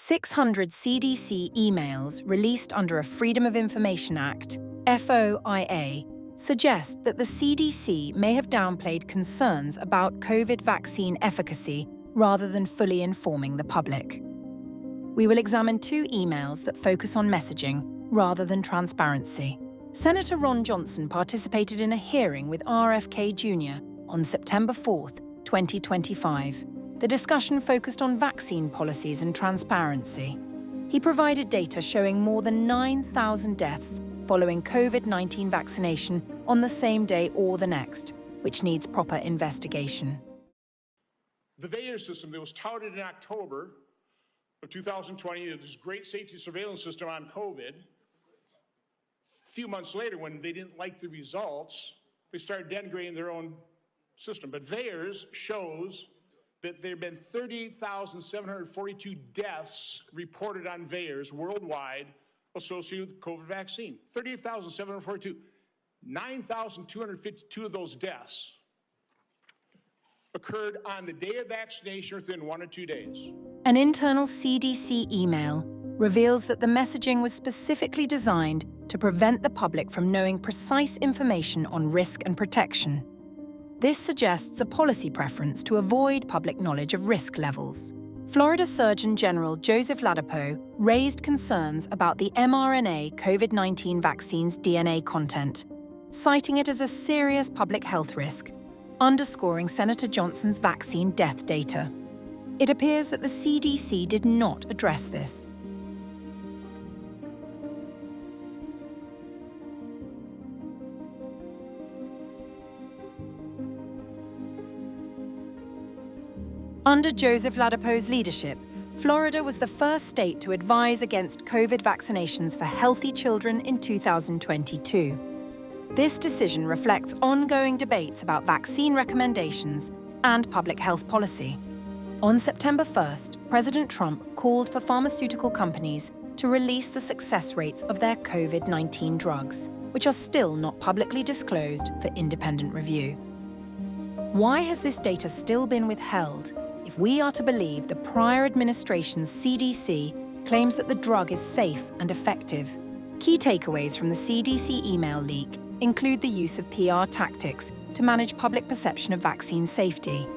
600 CDC emails released under a Freedom of Information Act, FOIA, suggest that the CDC may have downplayed concerns about COVID vaccine efficacy rather than fully informing the public. We will examine two emails that focus on messaging rather than transparency. Senator Ron Johnson participated in a hearing with RFK Jr. on September 4, 2025. The discussion focused on vaccine policies and transparency. He provided data showing more than 9,000 deaths following COVID-19 vaccination on the same day or the next, which needs proper investigation. The FOIA system that was touted in October of 2020, this great safety surveillance system on COVID, a few months later, when they didn't like the results, they started denigrating their own system. But VAERS shows that there have been 38,742 deaths reported on VAERS worldwide associated with the COVID vaccine. 38,742. 9,252 of those deaths occurred on the day of vaccination within 1 or 2 days. An internal CDC email reveals that the messaging was specifically designed to prevent the public from knowing precise information on risk and protection. This suggests a policy preference to avoid public knowledge of risk levels. Florida Surgeon General Joseph Ladapo raised concerns about the mRNA COVID-19 vaccine's DNA content, citing it as a serious public health risk, underscoring Senator Johnson's vaccine death data. It appears that the CDC did not address this. Under Joseph Ladapo's leadership, Florida was the first state to advise against COVID vaccinations for healthy children in 2022. This decision reflects ongoing debates about vaccine recommendations and public health policy. On September 1st, President Trump called for pharmaceutical companies to release the success rates of their COVID-19 drugs, which are still not publicly disclosed for independent review. Why has this data still been withheld if we are to believe the prior administration's CDC claims that the drug is safe and effective? Key takeaways from the CDC email leak include the use of PR tactics to manage public perception of vaccine safety.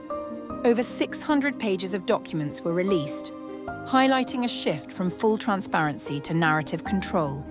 Over 600 pages of documents were released, highlighting a shift from full transparency to narrative control.